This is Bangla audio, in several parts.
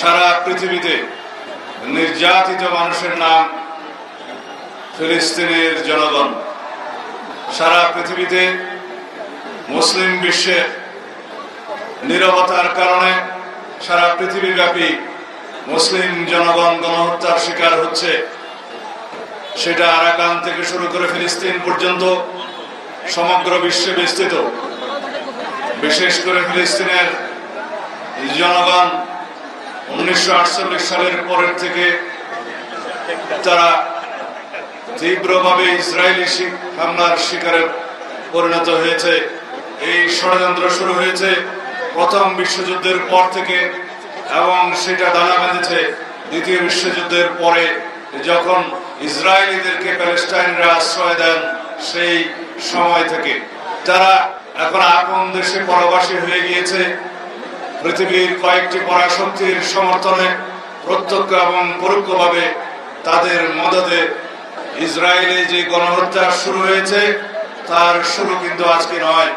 সারা পৃথিবীতে নির্যাতিত মানুষের নাম ফিলিস্তিনের জনগণ। সারা পৃথিবীতে মুসলিম বিশ্বের নীরবতার কারণে সারা পৃথিবীব্যাপী মুসলিম জনগণ গণহত্যার শিকার হচ্ছে। সেটা আরাকান থেকে শুরু করে ফিলিস্তিন পর্যন্ত সমগ্র বিশ্বে বিস্তৃত। বিশেষ করে ফিলিস্তিনের জনগণ 1948 সালের পরের থেকে তারা তীব্রভাবে ইসরায়েলি হামলার শিকারে পরিণত হয়েছে। এই ষড়যন্ত্র শুরু হয়েছে প্রথম বিশ্বযুদ্ধের পর থেকে এবং সেটা দানা বেঁধেছে দ্বিতীয় বিশ্বযুদ্ধের পরে, যখন ইসরায়েলিদেরকে প্যালেস্টাইনরা আশ্রয় দেন সেই সময় থেকে। তারা এখন আপন দেশে পরবাসী হয়ে গিয়েছে। পৃথিবীর কয়েকটি পরাশক্তির সমর্থনে প্রত্যক্ষ এবং পরোক্ষভাবে তাদের মদদে ইসরায়েলে যে গণহত্যা শুরু হয়েছে তার শুরু কিন্তু আজকে নয়,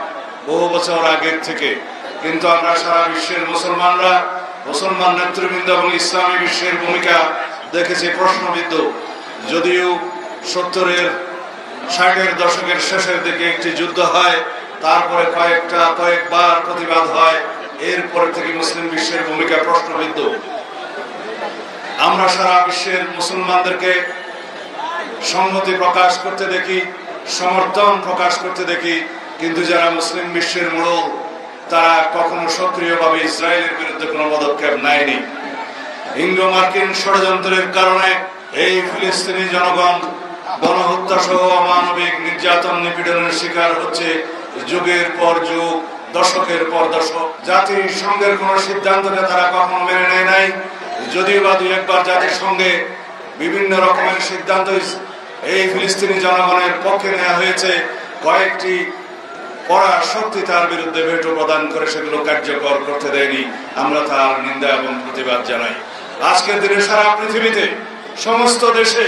বহু বছর আগের থেকে। কিন্তু আমরা সারা বিশ্বের মুসলমান নেতৃবৃন্দ এবং ইসলামী বিশ্বের ভূমিকা দেখেছি প্রশ্নবিদ্ধ। যদিও 70-60 দশকের শেষের দিকে একটি যুদ্ধ হয়, তারপরে কয়েকবার প্রতিবাদ হয়, এরপরে থেকে মুসলিম বিশ্বের ভূমিকা প্রশ্নবিদ্ধ। আমরা সারা বিশ্বের মুসলমানদেরকে সংহতি প্রকাশ করতে দেখি, সমর্থন প্রকাশ করতে দেখি, কিন্তু যারা মুসলিম বিশ্বের মূল তারা কখনো সক্রিয়ভাবে ইসরায়েলের বিরুদ্ধে কোনো পদক্ষেপ নেয়নি। ইঙ্গো মার্কিন ষড়যন্ত্রের কারণে এই ফিলিস্তিনি জনগণ গণহত্যা সহ অমানবিক নির্যাতন নিপীড়নের শিকার হচ্ছে যুগের পর যুগ, দশকের পর দশক। জাতিসংঘের কোন সিদ্ধান্তকে তারা কখনো মেনে নেয় নাই, যদিও বা দুই একবার জাতিসংঘে বিভিন্ন রকমের সিদ্ধান্ত এই ফিলিস্তিনি জনগণের পক্ষে নেওয়া হয়েছে। কয়েকটি পরাশক্তি তার বিরুদ্ধে ভেটো প্রদান করে সেগুলো কার্যকর করতে দেয়নি। আমরা তার নিন্দা এবং প্রতিবাদ জানাই। আজকের দিনে সারা পৃথিবীতে সমস্ত দেশে,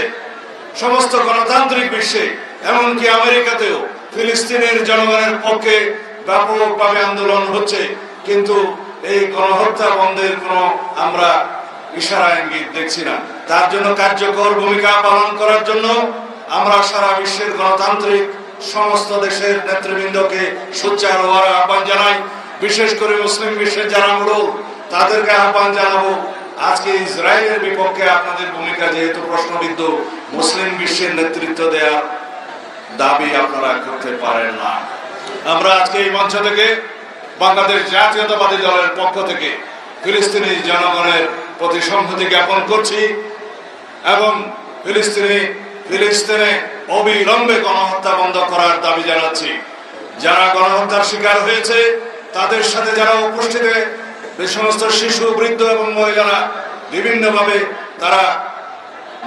সমস্ত গণতান্ত্রিক বিশ্বে, এমনকি আমেরিকাতেও ফিলিস্তিনের জনগণের পক্ষে ব্যাপকভাবে আন্দোলন হচ্ছে, কিন্তু এই গণহত্যা বন্ধের কোনো আমরা ইশারা ইঙ্গিত দেখছি না। তার জন্য কার্যকর ভূমিকা পালন করার জন্য আমরা সারা বিশ্বের গণতান্ত্রিক সমস্ত দেশের নেতৃবৃন্দকে সোচ্চার হওয়ার আহ্বান জানাই। বিশেষ করে মুসলিম বিশ্বের যারা মূল তাদেরকে আহ্বান জানাবো, আজকে ইসরায়েলের বিপক্ষে আপনাদের ভূমিকা যেহেতু প্রশ্নবিদ্ধ, মুসলিম বিশ্বের নেতৃত্ব দেওয়ার দাবি আপনারা করতে পারেন না। আমরা আজকে এই মঞ্চ থেকে বাংলাদেশ জাতীয়তাবাদী দলের পক্ষ থেকে ফিলিস্তিনি জনগণের প্রতি সংহতি জ্ঞাপন করছি এবং ফিলিস্তিনে অবিলম্বে গণহত্যা বন্ধ করার দাবি জানাচ্ছি। যারা গণহত্যার শিকার হয়েছে তাদের সাথে যারা উপস্থিত, যে সমস্ত শিশু, বৃদ্ধ এবং মহিলারা বিভিন্নভাবে তারা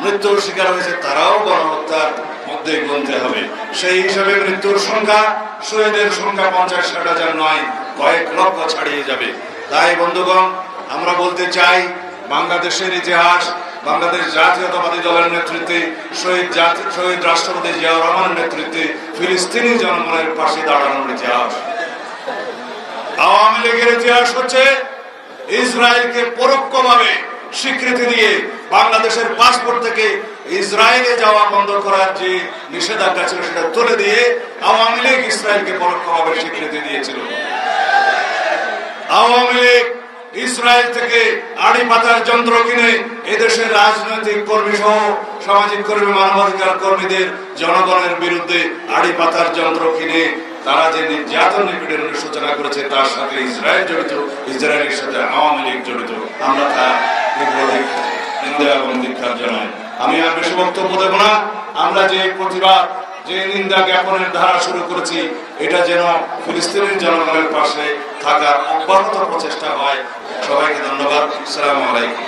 মৃত্যুর শিকার হয়েছে, তারাও গণহত্যার মধ্যে গুনতে হবে। সেই হিসাবে মৃত্যুর সংখ্যা, শহীদের সংখ্যা 50-60 নয়, কয়েক লক্ষ ছাড়িয়ে যাবে। তাই বন্ধুগণ, আমরা বলতে চাই, বাংলাদেশের ইতিহাস, বাংলাদেশ জাতীয়তাবাদী দলের নেতৃত্বে, শহীদ রাষ্ট্রপতি জিয়াউর রহমানের নেতৃত্বে ফিলিস্তিনি জনগণের পাশে দাঁড়ানোর ইতিহাস। আওয়ামী লীগের ইতিহাস হচ্ছে ইসরায়েলকে পরোক্ষভাবে স্বীকৃতি দিয়ে বাংলাদেশের পাসপোর্ট থেকে ইসরায়েলে যাওয়া বন্ধ করার যে নিষেধাজ্ঞা ছিল সেটা তুলে দিয়ে আওয়ামী লীগ ইসরায়েলকে পরোক্ষভাবে স্বীকৃতি দিয়েছিল। আওয়ামী লীগ ইসরায়েল থেকে আড়ি পাতার যন্ত্র কিনে এদেশের রাজনৈতিক কর্মী সহ সামাজিক কর্মী, মানবাধিকার কর্মীদের জনগণের বিরুদ্ধে আড়ি পাতার যন্ত্র কিনে তারা যে নির্যাতন নিপীড়নের সূচনা করেছে তার সাথে ইসরায়েল জড়িত, ইসরায়েলের সাথে আওয়ামী লীগ জড়িত। আমরা তার নিন্দা এবং ধিক্কার জানাই। আমি আর বেশি বক্তব্য দেব না। আমরা যে প্রতিবাদ, যে নিন্দা জ্ঞাপনের ধারা শুরু করেছি, এটা যেন ফিলিস্তিনের জনগণের পাশে থাকার অব্যাহত প্রচেষ্টা হয়। সবাইকে ধন্যবাদ। আসসালামু আলাইকুম।